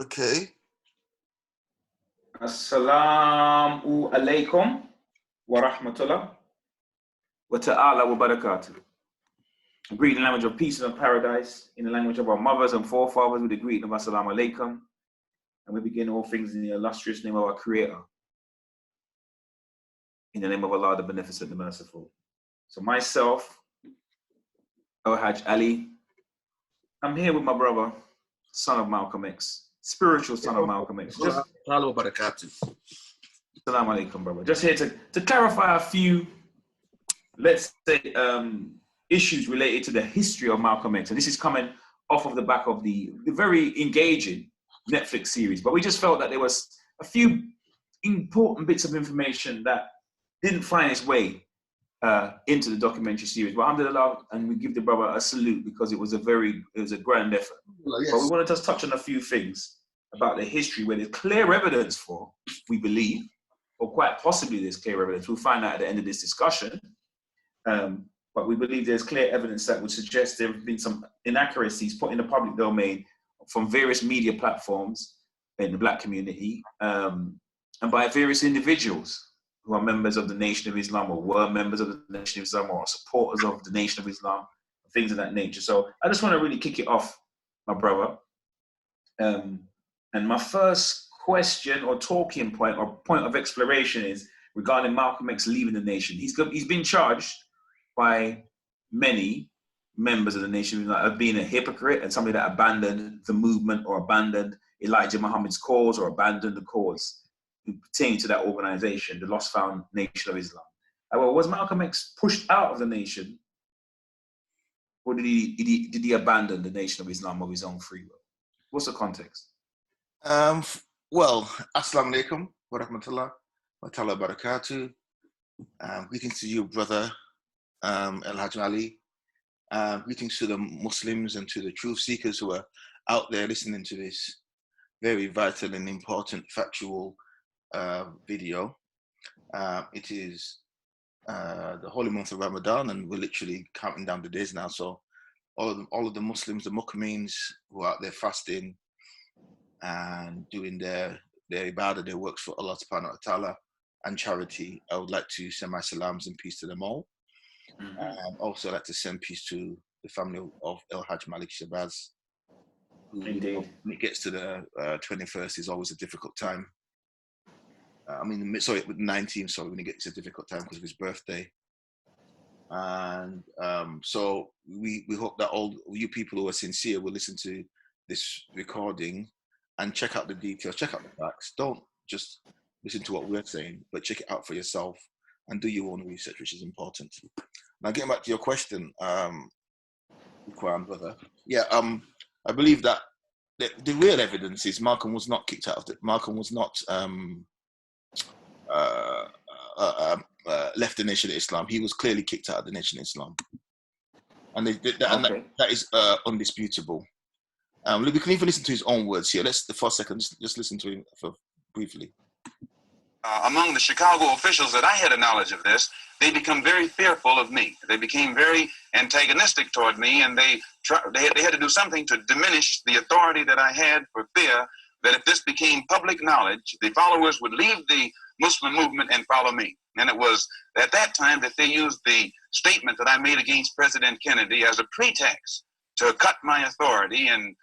Okay. Assalamu alaikum wa rahmatullah wa ta'ala wa barakatuh. I greet in the language of peace and of paradise, in the language of our mothers and forefathers with the greeting of Assalamu alaikum. And we begin all things in the illustrious name of our Creator. In the name of Allah, the Beneficent, the Merciful. So myself, Hajj Ali, I'm here with my brother, son of Malcolm X, spiritual son of Malcolm X. Assalamu alaikum, brother. Just here to clarify a few, let's say, issues related to the history of Malcolm X. And this is coming off of the back of the very engaging Netflix series. But we just felt that there was a few important bits of information that didn't find its way into the documentary series. But alhamdulillah, and we give the brother a salute because it was a grand effort. Well, yes. But we want to just touch on a few things about the history where there's clear evidence for, we believe, or quite possibly there's clear evidence. We'll find out at the end of this discussion. But we believe there's clear evidence that would suggest there have been some inaccuracies put in the public domain from various media platforms in the Black community and by various individuals who are members of the Nation of Islam or were members of the Nation of Islam or supporters of the Nation of Islam, things of that nature. So I just want to really kick it off, my brother. And my first question or talking point or point of exploration is regarding Malcolm X leaving the nation. He's been charged by many members of the Nation of being a hypocrite and somebody that abandoned the movement or abandoned Elijah Muhammad's cause or abandoned the cause pertaining to that organization, the Lost Found Nation of Islam. Well, was Malcolm X pushed out of the nation, or did he abandon the Nation of Islam of his own free will? What's the context? Well, assalamu alaikum wa rahmatullah wa ta'ala wa barakatuh. Greetings to you, brother Hajj Ali. Greetings to the Muslims and to the truth seekers who are out there listening to this very vital and important factual video. It is the holy month of Ramadan, and we're literally counting down the days now. So all of the Muslims, the Muqamins who are out there fasting and doing their ibadah, their works for Allah subhanahu wa ta'ala and charity, I would like to send my salams and peace to them all. And also I'd like to send peace to the family of El Hajj Malik Shabazz. Indeed. When it gets to the 21st is always a difficult time. With 19th, sorry, when it gets a difficult time because of his birthday. And so we hope that all you people who are sincere will listen to this recording and check out the details, check out the facts. Don't just listen to what we're saying, but check it out for yourself and do your own research, which is important. Now, getting back to your question, brother. Yeah, I believe that the real evidence is Malcolm was not kicked out of Malcolm was not left the Nation of Islam. He was clearly kicked out of the Nation of Islam, and that is undisputable. We can even listen to his own words here. For a second, just listen to him briefly. Among the Chicago officials that I had a knowledge of this, they become very fearful of me. They became very antagonistic toward me, and they had to do something to diminish the authority that I had, for fear that if this became public knowledge, the followers would leave the Muslim movement and follow me. And it was at that time that they used the statement that I made against President Kennedy as a pretext to cut my authority, and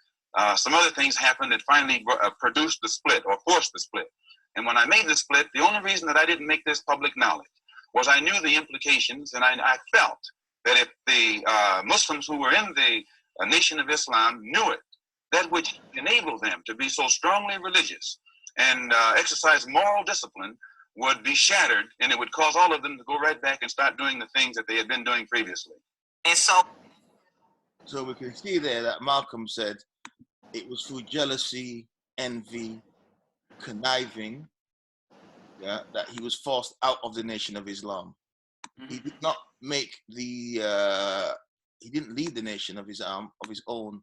some other things happened that finally produced the split or forced the split. And when I made the split, the only reason that I didn't make this public knowledge was I knew the implications, and I felt that if the Muslims who were in the Nation of Islam knew it, that would enable them to be so strongly religious and exercise moral discipline would be shattered, and it would cause all of them to go right back and start doing the things that they had been doing previously. And so we can see there that Malcolm said it was through jealousy, envy, conniving, that he was forced out of the Nation of Islam. He did not make he didn't lead the Nation of Islam of his own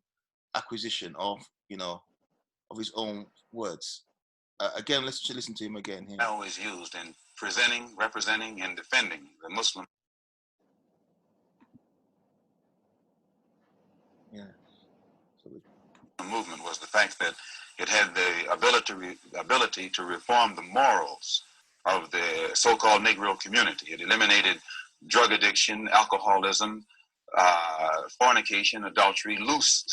acquisition of his own words. Again, let's listen to him again here. I always used in presenting, representing, and defending the Muslim movement was the fact that It had the ability to reform the morals of the so-called Negro community. It eliminated drug addiction, alcoholism, fornication, adultery, loose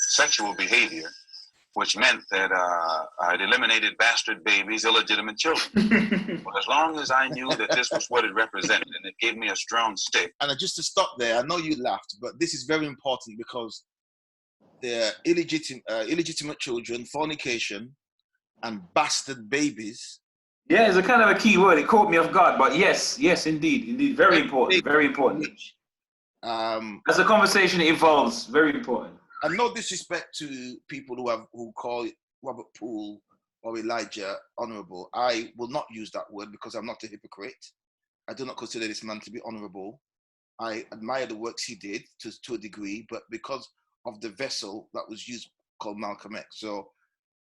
sexual behavior, which meant that it eliminated bastard babies, illegitimate children. But as long as I knew that this was what it represented, and it gave me a strong stick. And just to stop there, I know you laughed, but this is very important because the illegitimate children, fornication, and bastard babies. Yeah, it's a kind of a key word. It caught me off guard, but yes, indeed, very important, very important. As the conversation evolves, very important. And no disrespect to people who call Robert Poole or Elijah honorable. I will not use that word because I'm not a hypocrite. I do not consider this man to be honorable. I admire the works he did to a degree, but because of the vessel that was used called Malcolm X. So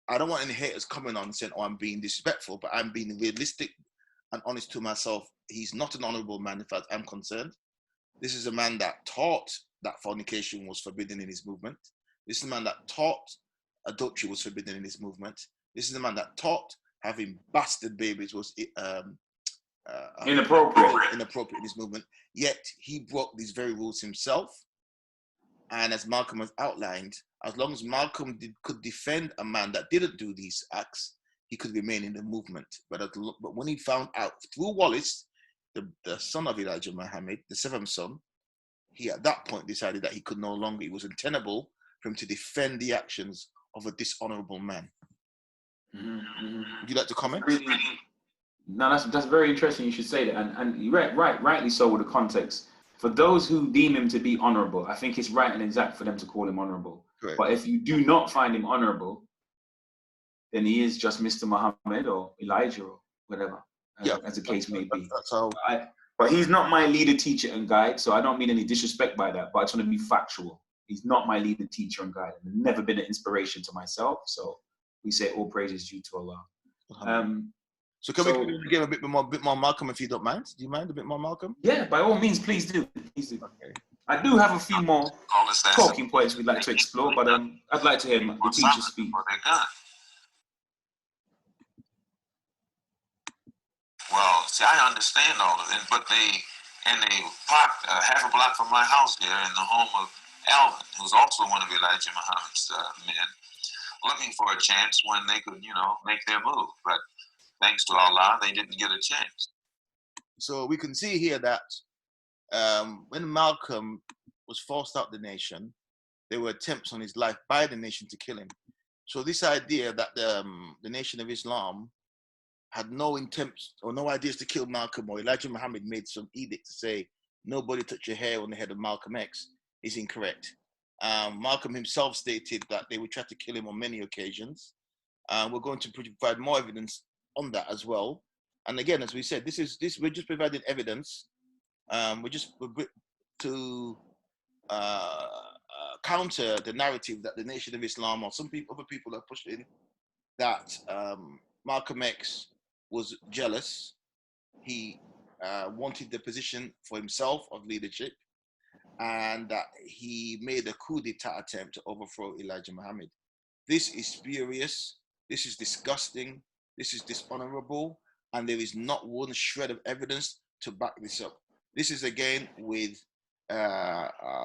I don't want any haters coming on and saying, oh, I'm being disrespectful, but I'm being realistic and honest to myself. He's not an honorable man, as far as I'm concerned. This is a man that taught that fornication was forbidden in his movement. This is a man that taught adultery was forbidden in his movement. This is a man that taught having bastard babies was inappropriate in his movement. Yet he broke these very rules himself. And as Malcolm has outlined, as long as Malcolm could defend a man that didn't do these acts, he could remain in the movement. But when he found out through Wallace, the son of Elijah Muhammad, the seventh son, he at that point decided that he could no longer, it was untenable for him to defend the actions of a dishonorable man. Mm-hmm. Would you like to comment? No, that's very interesting. You should say that, and you're rightly so with the context. For those who deem him to be honorable, I think it's right and exact for them to call him honorable. Correct. But if you do not find him honorable, then he is just Mr. Muhammad or Elijah or whatever, as the case may be. But he's not my leader, teacher, and guide, so I don't mean any disrespect by that, but I just want to be factual. He's not my leader, teacher, and guide. I've never been an inspiration to myself, so we say all praise is due to Allah. So can we give a bit more Malcolm, if you don't mind? Do you mind a bit more Malcolm? Yeah, by all means, please do. Okay. I do have a few more talking points we'd like to explore, but I'd like to hear the teacher speak. Well, see, I understand all of it, but in the park, half a block from my house here, in the home of Alvin, who's also one of Elijah Muhammad's men, looking for a chance when they could, make their move. But thanks to Allah, they didn't get a chance. So we can see here that when Malcolm was forced out the nation, there were attempts on his life by the nation to kill him. So this idea that the Nation of Islam had no intent or no ideas to kill Malcolm, or Elijah Muhammad made some edict to say, nobody touch your hair on the head of Malcolm X, is incorrect. Malcolm himself stated that they would try to kill him on many occasions. We're going to provide more evidence on that as well. And again, as we said, we're just providing evidence. We're just to counter the narrative that the Nation of Islam or other people are pushing, that Malcolm X was jealous. He wanted the position for himself of leadership, and that he made a coup d'etat attempt to overthrow Elijah Muhammad. This is spurious. This is disgusting. This is dishonorable, and there is not one shred of evidence to back this up. This is again with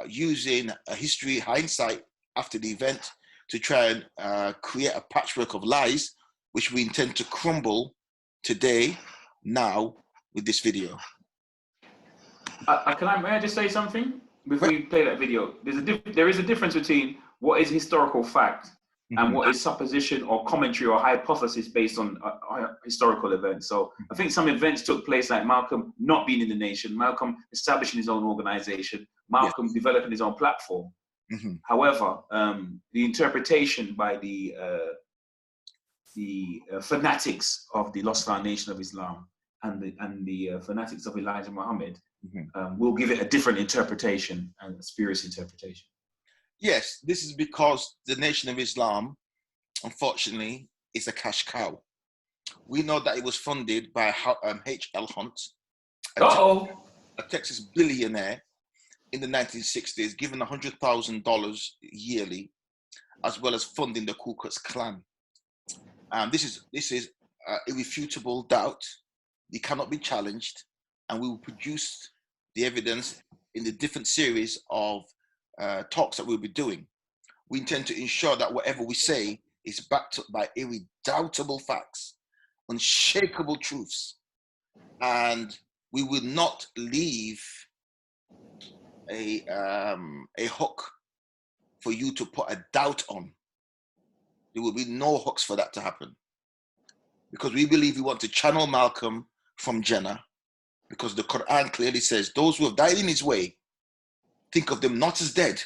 using a history hindsight after the event to try and create a patchwork of lies, which we intend to crumble today, now, with this video. May I just say something before you play that video? There is a difference between what is historical fact and what is supposition or commentary or hypothesis based on historical events. So I think some events took place, like Malcolm not being in the nation, Malcolm establishing his own organization, Malcolm developing his own platform. However, the interpretation by the fanatics of the Lost Foundation of Islam and the fanatics of Elijah Muhammad will give it a different interpretation and a spurious interpretation. Yes, this is because the Nation of Islam, unfortunately, is a cash cow. We know that it was funded by H.L. Hunt, a Texas billionaire in the 1960s, given $100,000 yearly as well as funding the Ku Klux Klan. This is irrefutable doubt. It cannot be challenged, and we will produce the evidence in the different series of talks that we'll be doing. We intend to ensure that whatever we say is backed up by irredoubtable facts, unshakable truths, and we will not leave a hook for you to put a doubt on. There will be no hooks for that to happen, because we believe we want to channel Malcolm from Jannah, because the Quran clearly says, those who have died in his way, think of them not as dead,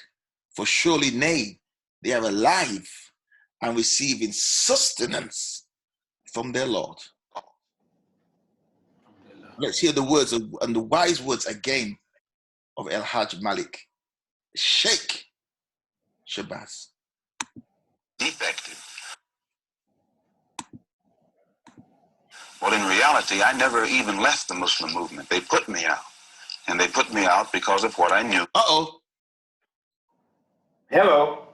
for surely, nay, they are alive and receiving sustenance from their Lord. Let's hear the words and the wise words again of El Hajj Malik, Sheikh Shabazz. Defective. Well, in reality, I never even left the Muslim movement. They put me out. And they put me out because of what I knew. Uh-oh. Hello.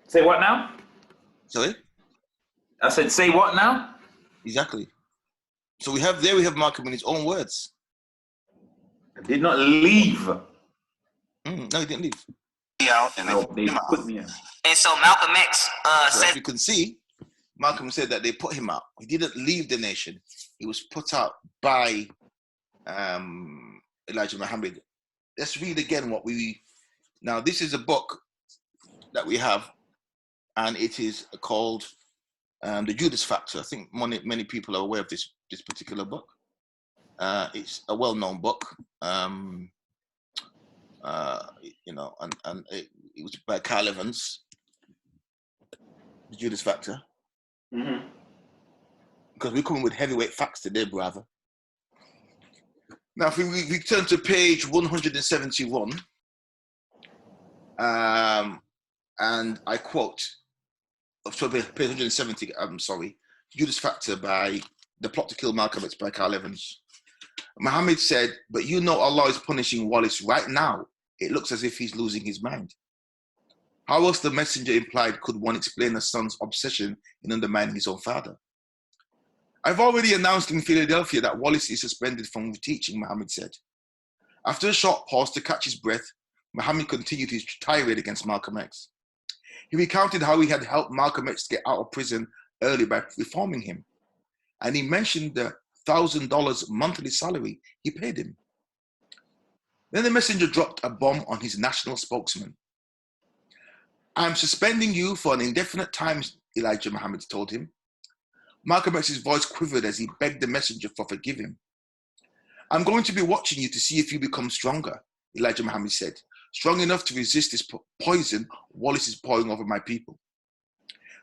Say what now? Sorry? I said, say what now? Exactly. So we have Malcolm in his own words. I did not leave. No, he didn't leave. Out and they put me out. And so Malcolm X So said, as you can see, Malcolm said that they put him out. He didn't leave the nation. He was put out by Elijah Muhammad. Let's read again what now this is a book that we have, and it is called The Judas Factor. I think many people are aware of this particular book. It's a well-known book, you know, and it was by Carl Evans, The Judas Factor. Mm-hmm. Because we're coming with heavyweight facts today, brother. Now, if we turn to page 171, and I quote, sorry, page 170, I'm sorry, Judas Factor by The Plot to Kill Malcolm X by Carl Evans. Muhammad said, but you know Allah is punishing Wallace right now. It looks as if he's losing his mind. How else, the messenger implied, could one explain a son's obsession in undermining his own father? I've already announced in Philadelphia that Wallace is suspended from teaching, Muhammad said. After a short pause to catch his breath, Muhammad continued his tirade against Malcolm X. He recounted how he had helped Malcolm X get out of prison early by reforming him. And he mentioned the $1,000 monthly salary he paid him. Then the messenger dropped a bomb on his national spokesman. I'm suspending you for an indefinite time, Elijah Muhammad told him. Malcolm X's voice quivered as he begged the messenger for forgiving him. I'm going to be watching you to see if you become stronger, Elijah Muhammad said, strong enough to resist this poison Wallace is pouring over my people.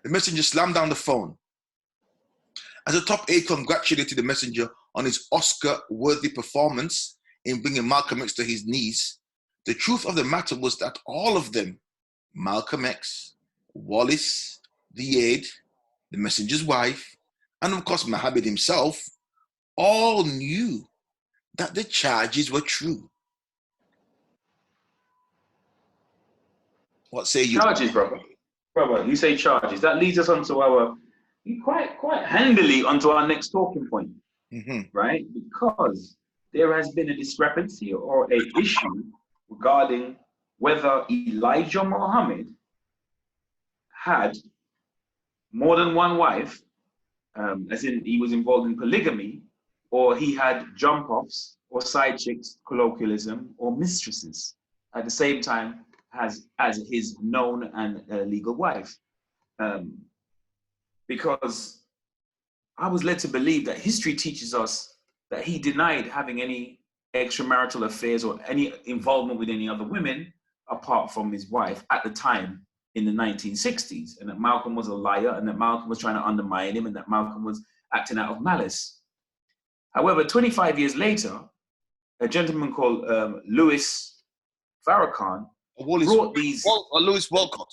The messenger slammed down the phone. As the top aide congratulated the messenger on his Oscar-worthy performance in bringing Malcolm X to his knees, the truth of the matter was that all of them, Malcolm X, Wallace, the aide, the messenger's wife, and of course Muhammad himself, all knew that the charges were true. What say you? Charges, brother. Brother, you say charges. That leads us onto our, quite handily onto our next talking point, right? Because there has been a discrepancy or a issue regarding whether Elijah Muhammad had more than one wife, as in he was involved in polygamy, or he had jump-offs or side chicks, colloquialism, or mistresses at the same time as his known and legal wife. Because I was led to believe that history teaches us that he denied having any extramarital affairs or any involvement with any other women apart from his wife at the time in the 1960s, and that Malcolm was a liar, and that Malcolm was trying to undermine him, and that Malcolm was acting out of malice. However, 25 years later, a gentleman called Louis Farrakhan brought these... Louis Walcott.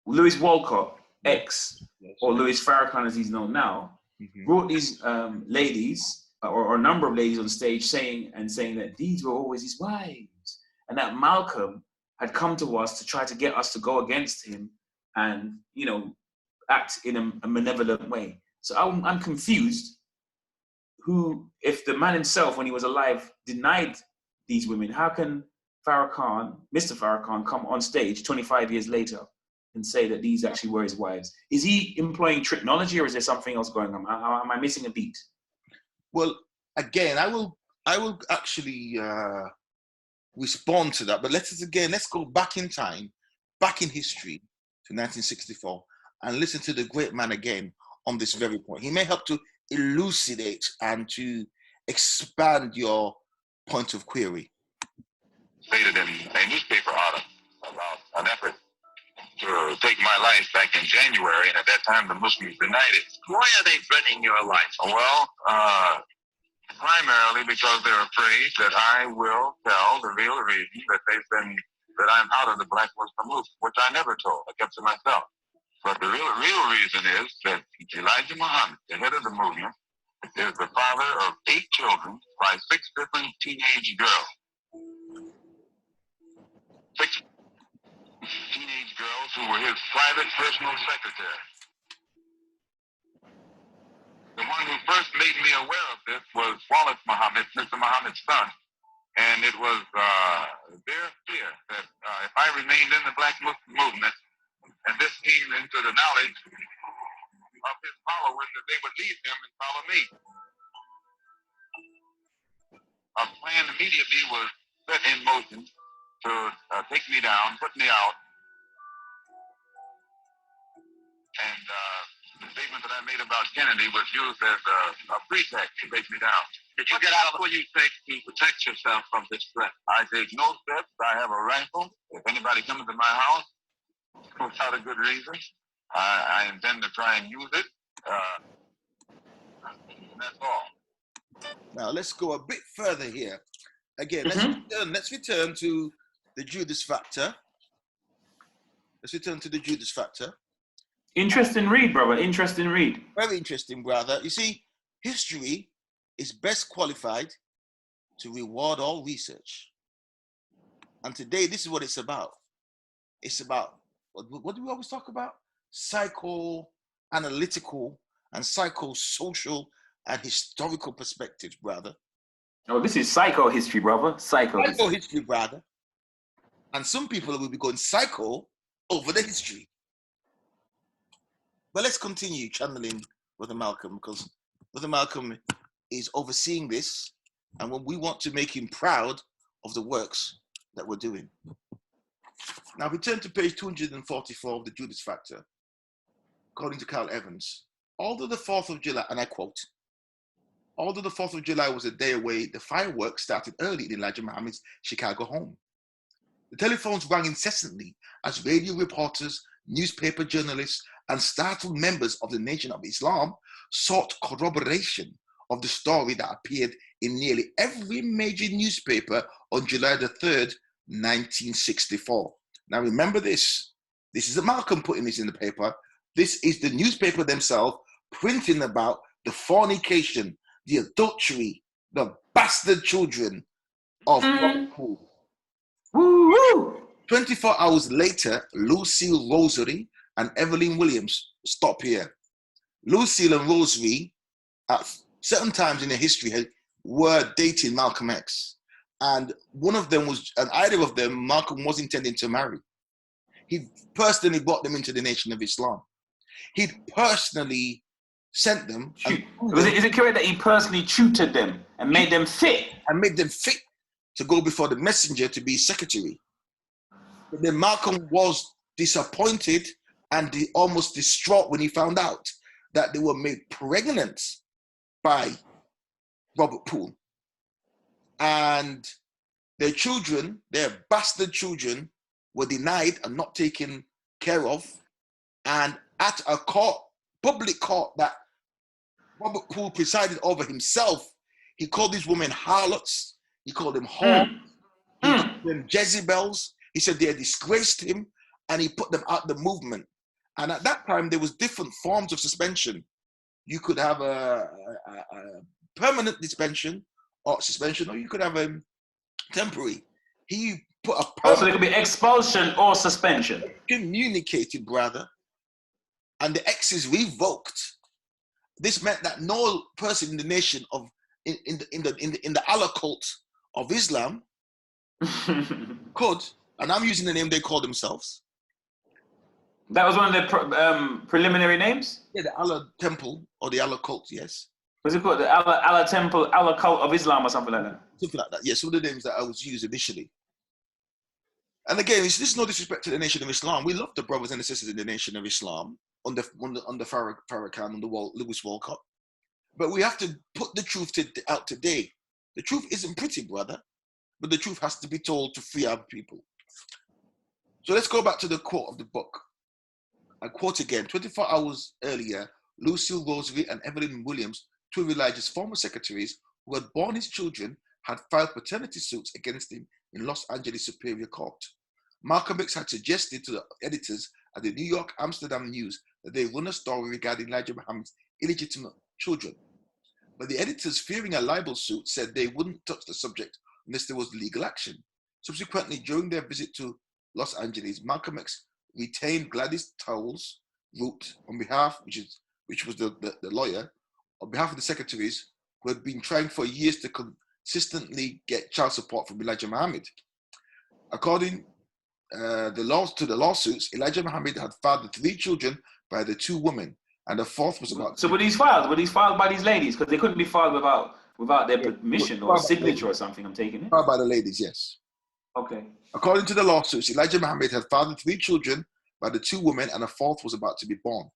Louis Walcott, X, or Louis Farrakhan as he's known now, brought these ladies, or a number of ladies on stage saying that these were always his wives, and that Malcolm had come to us to try to get us to go against him and, you know, act in a malevolent way. So I'm confused. If the man himself, when he was alive, denied these women, how can Mr. Farrakhan, come on stage 25 years later and say that these actually were his wives? Is he employing technology, or is there something else going on? Am I missing a beat? Well, again, I will actually respond to that. But let's go back in time, back in history to 1964, and listen to the great man again on this very point. He may help to elucidate and to expand your point of query. Stated in a newspaper article about an effort to take my life back in January, and at that time the Muslims denied it. Why are they threatening your life? Well, primarily because they're afraid that I will tell the real reason that I'm out of the Black Muslim movement, which I never told. I kept to myself. But the real reason is that Elijah Muhammad, the head of the movement, is the father of 8 children by 6 different teenage girls. 6 teenage girls who were his private personal secretary. The one who first made me aware of this was Wallace Muhammad, Mr. Muhammad's son. And it was their fear that if I remained in the Black Muslim movement, and this came into the knowledge of his followers, that they would leave him and follow me. A plan immediately was set in motion to take me down, put me out. And the statement that I made about Kennedy was used as a pretext to take me down. Did you get out of what you take to protect yourself from this threat? I take no steps. I have a rifle. If anybody comes to my house without a good reason, I intend to try and use it. That's all. Now let's go a bit further here. Again, let's return to the Judas factor. Let's return to the Judas factor. Interesting read, brother. Interesting read. Very interesting, brother. You see, history is best qualified to reward all research. And today, this is what it's about. It's about, what do we always talk about? Psychoanalytical and psychosocial and historical perspectives, brother. Oh, this is psycho history, brother. Psycho history, brother. And some people will be going psycho over the history. But let's continue channeling Brother Malcolm, because Brother Malcolm is overseeing this, and we want to make him proud of the works that we're doing. Now, we turn to page 244 of the Judas Factor. According to Carl Evans, although the 4th of July, and I quote, although the 4th of July was a day away, the fireworks started early in Elijah Muhammad's Chicago home. The telephones rang incessantly as radio reporters, newspaper journalists, and startled members of the Nation of Islam sought corroboration of the story that appeared in nearly every major newspaper on July the 3rd, 1964. Now remember this. This isn't Malcolm putting this in the paper. This is the newspaper themselves printing about the fornication, the adultery, the bastard children of Liverpool. 24 hours later, Lucille Rosary and Evelyn Williams, stop here. Lucille and Rosary, at certain times in their history, were dating Malcolm X. And one of them was, and either of them, Malcolm was intending to marry. He personally brought them into the Nation of Islam. He personally sent them. Is it correct that he personally tutored them and made them fit? And made them fit to go before the messenger to be secretary. But then Malcolm was disappointed and almost distraught when he found out that they were made pregnant by Robert Poole. And their children, their bastard children, were denied and not taken care of. And at a court, public court that Robert Poole presided over himself, he called these women harlots, he called them whores, he called them Jezebels. He said they had disgraced him, and he put them out the movement. And at that time, there was different forms of suspension. You could have a permanent suspension, or you could have a temporary. He put a Oh, so there permanent could be expulsion or suspension. communicated, brother, and the X's revoked. This meant that no person in the nation of in the Allah cult of Islam could, and I'm using the name they call themselves. That was one of the preliminary names? Yeah, the Allah temple or the Allah cult, yes. Was it called the Allah Temple, Allah Cult of Islam or something like that? Something like that. Yeah, some of the names that I was used initially. And again, this is no disrespect to the nation of Islam. We love the brothers and the sisters in the nation of Islam under Farrakhan, under Lewis Walcott. But we have to put the truth out today. The truth isn't pretty, brother, but the truth has to be told to free our people. So let's go back to the quote of the book. I quote again, 24 hours earlier, Lucille Rosary and Evelyn Williams, two of Elijah's former secretaries who had borne his children, had filed paternity suits against him in Los Angeles Superior Court. Malcolm X had suggested to the editors at the New York Amsterdam News that they run a story regarding Elijah Muhammad's illegitimate children. But the editors, fearing a libel suit, said they wouldn't touch the subject unless there was legal action. Subsequently, during their visit to Los Angeles, Malcolm X retained Gladys Towles Root on behalf, which was the lawyer, on behalf of the secretaries who had been trying for years to consistently get child support from Elijah Muhammad. According to the lawsuits, Elijah Muhammad had fathered 3 children by the 2 women, and the 4th was about. So were these filed? Were these filed by these ladies? Because they couldn't be filed without their permission or signature or something. I'm taking it. Filed by the ladies, yes. Okay. According to the lawsuits, Elijah Muhammad had fathered 3 children by the 2 women, and a 4th was about to be born.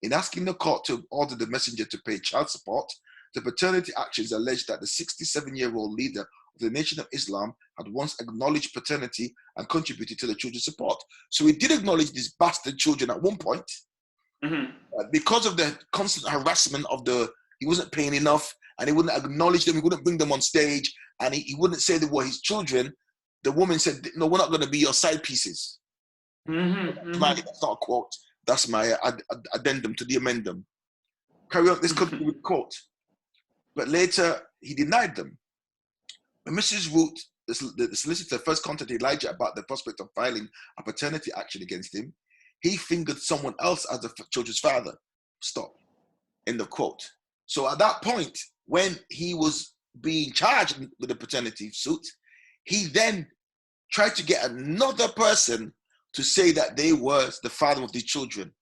In asking the court to order the messenger to pay child support, the paternity actions alleged that the 67-year-old leader of the Nation of Islam had once acknowledged paternity and contributed to the children's support. So he did acknowledge these bastard children at one point. Mm-hmm. Because of the constant harassment of he wasn't paying enough, and he wouldn't acknowledge them, he wouldn't bring them on stage, and he wouldn't say they were his children. The woman said, no, we're not going to be your side pieces. Mm-hmm. That's not a quote. That's my addendum to the amendum. Carry on, let's continue with the quote. But later, he denied them. When Mrs. Root, the solicitor, first contacted Elijah about the prospect of filing a paternity action against him, he fingered someone else as the children's father. Stop. End of quote. So at that point, when he was being charged with the paternity suit, he then tried to get another person to say that they were the father of these children.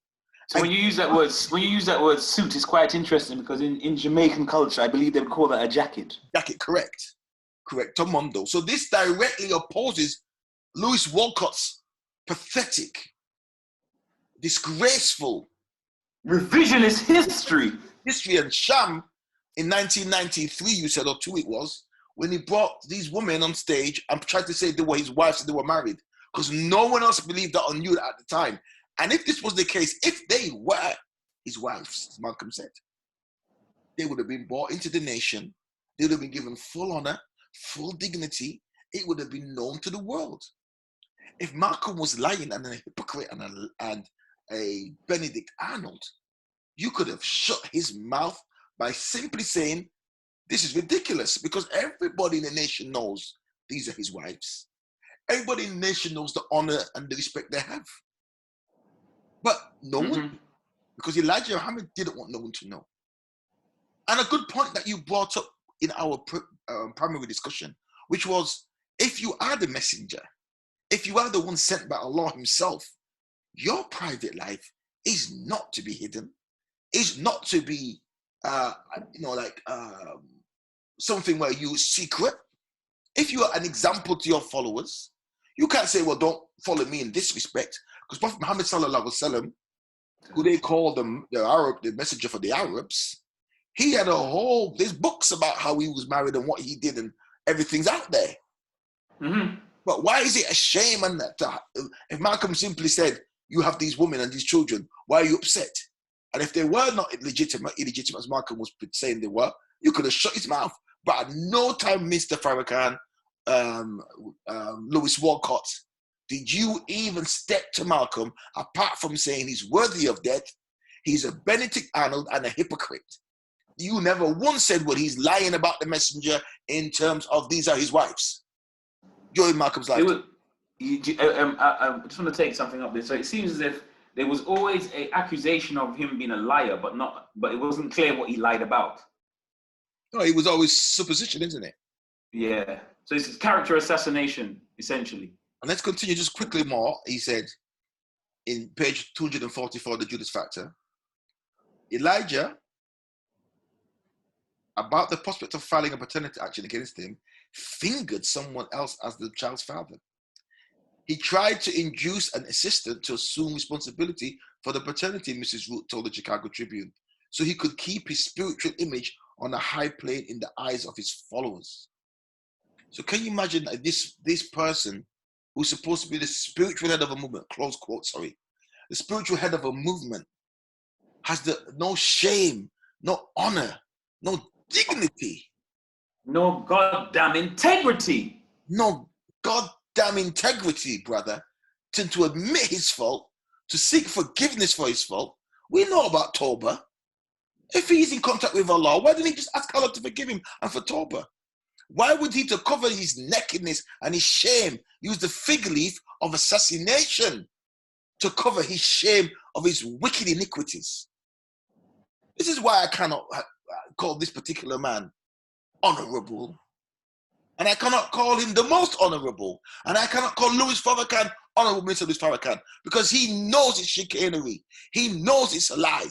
So when you use that word suit, it's quite interesting because in Jamaican culture, I believe they would call that a jacket. Jacket, correct. Correctamundo. So this directly opposes Lewis Walcott's pathetic, disgraceful revisionist history and sham in 1993, you said, or 2 it was, when he brought these women on stage and tried to say they were his wives and they were married, because no one else believed that or knew that at the time. And if this was the case, if they were his wives, as Malcolm said, they would have been brought into the nation, they would have been given full honor, full dignity, it would have been known to the world. If Malcolm was lying and a hypocrite and a Benedict Arnold, you could have shut his mouth by simply saying, this is ridiculous, because everybody in the nation knows these are his wives. Everybody in the nation knows the honor and the respect they have. But no one, because Elijah Muhammad didn't want no one to know. And a good point that you brought up in our primary discussion, which was, if you are the messenger, if you are the one sent by Allah himself, your private life is not to be hidden, is not to be, something where you secret. If you are an example to your followers, you can't say, well, don't follow me in this respect, because Prophet Muhammad sallallahu alaihi wasallam, who they call the messenger for the Arabs, he had there's books about how he was married and what he did, and everything's out there. Mm-hmm. But why is it a shame? And if Malcolm simply said, you have these women and these children, why are you upset? And if they were not illegitimate as Malcolm was saying they were, you could have shut his mouth. But at no time, Mr. Farrakhan, Lewis Walcott, did you even step to Malcolm, apart from saying he's worthy of death, he's a Benedict Arnold and a hypocrite. You never once said, well, he's lying about the messenger in terms of these are his wives. During Malcolm's life. I just want to take something up there. So it seems as if there was always an accusation of him being a liar, but it wasn't clear what he lied about. No, it was always supposition, isn't it? Yeah. So it's character assassination, essentially. And let's continue just quickly more. He said in page 244, the Judas Factor, Elijah, about the prospect of filing a paternity action against him, fingered someone else as the child's father. He tried to induce an assistant to assume responsibility for the paternity, Mrs. Root told the Chicago Tribune, so he could keep his spiritual image on a high plane in the eyes of his followers. So can you imagine that this person who's supposed to be the spiritual head of a movement, close quote, sorry, the spiritual head of a movement has no shame, no honor, no dignity. No goddamn integrity. No goddamn integrity, brother, to admit his fault, to seek forgiveness for his fault. We know about Tawbah. If he's in contact with Allah, why didn't he just ask Allah to forgive him and for Tawbah? Why would he, to cover his nakedness and his shame, use the fig leaf of assassination to cover his shame of his wicked iniquities? This is why I cannot call this particular man honorable. And I cannot call him the most honorable. And I cannot call Louis Farrakhan honorable Mr. Louis Farrakhan, because he knows it's chicanery. He knows it's a lie.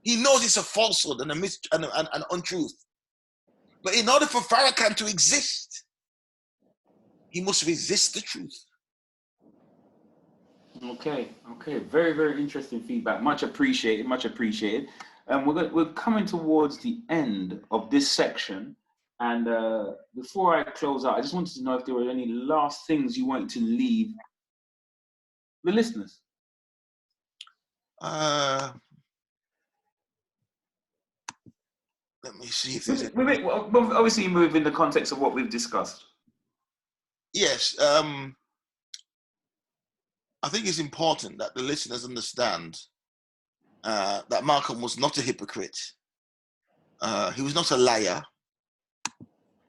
He knows it's a falsehood and an untruth. But in order for Farrakhan to exist, he must resist the truth. Okay. Very, very interesting feedback. Much appreciated, much appreciated. We're coming towards the end of this section. And before I close out, I just wanted to know if there were any last things you wanted to leave the listeners. Let me see if there's obviously move in the context of what we've discussed. Yes. I think it's important that the listeners understand that Malcolm was not a hypocrite. He was not a liar.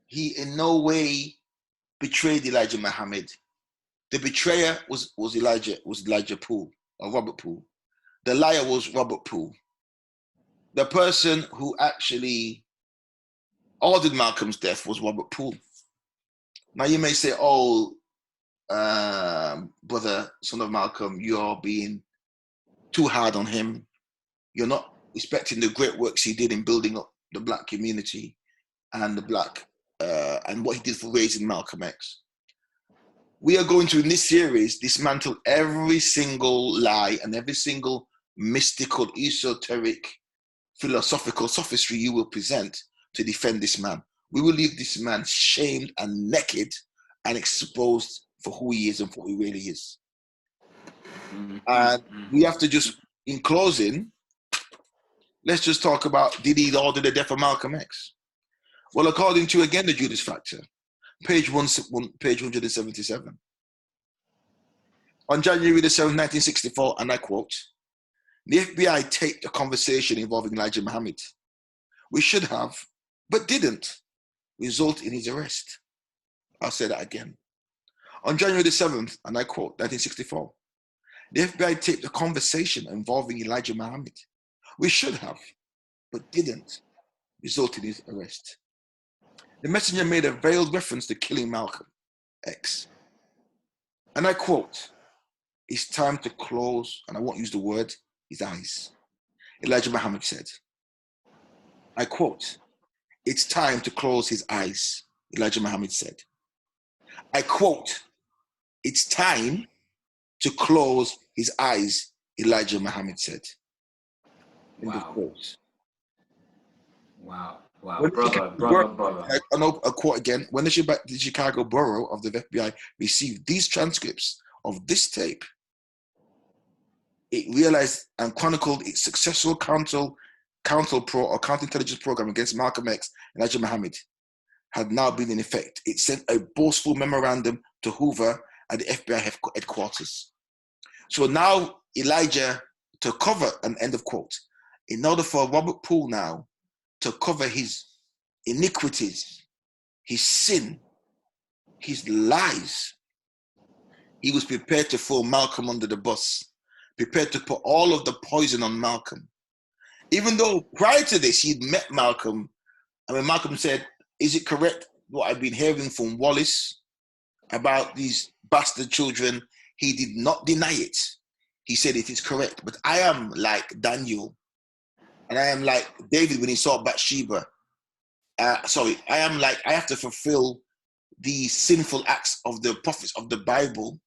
He in no way betrayed Elijah Muhammad. The betrayer was Elijah Poole, or Robert Poole. The liar was Robert Poole. The person who actually ordered Malcolm's death was Robert Poole. Now you may say, oh, brother, son of Malcolm, you're being too hard on him. You're not respecting the great works he did in building up the black community and the black and what he did for raising Malcolm X. We are going to, in this series, dismantle every single lie and every single mystical, esoteric, philosophical sophistry you will present to defend this man. We will leave this man shamed and naked and exposed for who he is and for who he really is. And we have to just, in closing, let's just talk about, did he order the death of Malcolm X? Well, according to, again, the Judas Factor, page 177. On January the 7th, 1964, and I quote, the FBI taped a conversation involving Elijah Muhammad. We should have, but didn't, result in his arrest. I'll say that again. On January the 7th, and I quote, 1964, the FBI taped a conversation involving Elijah Muhammad. We should have, but didn't, result in his arrest. The messenger made a veiled reference to killing Malcolm X. And I quote, it's time to close, and I won't use the word, his eyes. Elijah Muhammad said, I quote, it's time to close his eyes, Elijah Muhammad said. I quote, it's time to close his eyes, Elijah Muhammad said. End of quote. Wow. Brother. A quote again. When the Chicago Bureau of the FBI received these transcripts of this tape, it realized and chronicled its successful counterintelligence program against Malcolm X and Elijah Muhammad had now been in effect. It sent a boastful memorandum to Hoover at the FBI headquarters. So now Elijah, to cover, an end of quote, in order for Robert Poole now to cover his iniquities, his sin, his lies, he was prepared to throw Malcolm under the bus, prepared to put all of the poison on Malcolm. Even though prior to this, he'd met Malcolm, and when Malcolm said, is it correct what I've been hearing from Wallace about these bastard children? He did not deny it. He said it is correct, but I am like Daniel, and I am like David when he saw Bathsheba. I have to fulfill the sinful acts of the prophets of the Bible.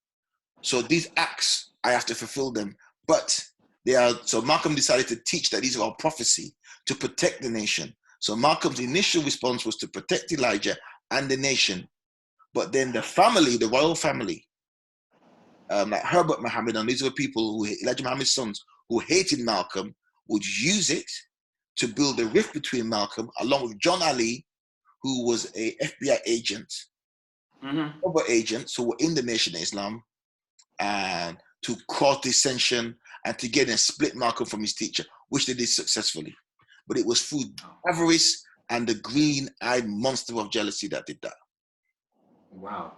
So these acts, I have to fulfill them. But so Malcolm decided to teach that these are all prophecy to protect the nation. So Malcolm's initial response was to protect Elijah and the nation. But then the family, the royal family, like Herbert Muhammad, and these were people who, Elijah Muhammad's sons, who hated Malcolm, would use it to build a rift between Malcolm, along with John Ali, who was a FBI agent, other agents who were in the Nation of Islam, and to cause dissension and to get and split Malcolm from his teacher, which they did successfully. But it was through avarice and the green-eyed monster of jealousy that did that. Wow,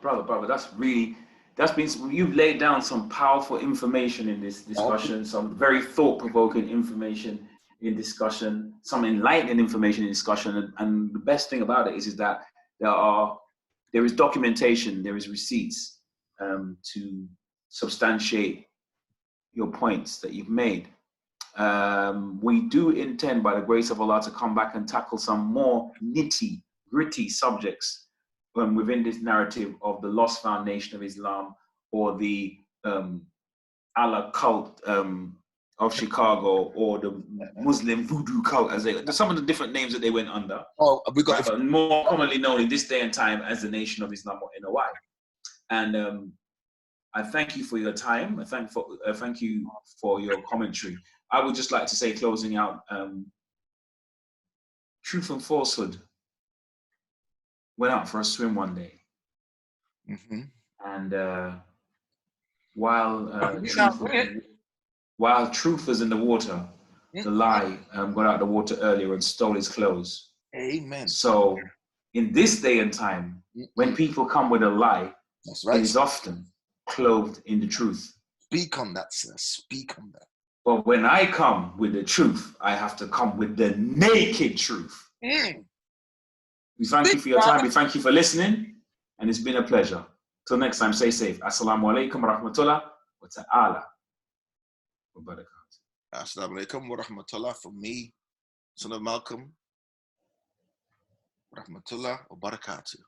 brother, you've laid down some powerful information in this discussion, some very thought-provoking information in discussion, some enlightening information in discussion, and the best thing about it is that there is documentation, there is receipts to substantiate your points that you've made. We do intend, by the grace of Allah, to come back and tackle some more nitty-gritty subjects within this narrative of the lost foundation of Islam, or the Allah cult of Chicago, or the Muslim voodoo cult, some of the different names that they went under. Oh, we got more commonly known in this day and time as the Nation of Islam, or NOI. And I thank you for your time. I thank you for your commentary. I would just like to say, closing out, truth and falsehood went out for a swim one day. And while truth was in the water, the lie got out of the water earlier and stole his clothes. Amen. So in this day and time, when people come with a lie, that's right, it is often clothed in the truth. Speak on that, sir. Speak on that. But when I come with the truth, I have to come with the naked truth. We thank you for your time. We thank you for listening. And it's been a pleasure. Till next time, stay safe. Assalamu alaikum wa rahmatullah wa ta'ala wa barakatuh. Assalamu alaikum wa rahmatullah from me, son of Malcolm. Rahmatullah wa barakatuh.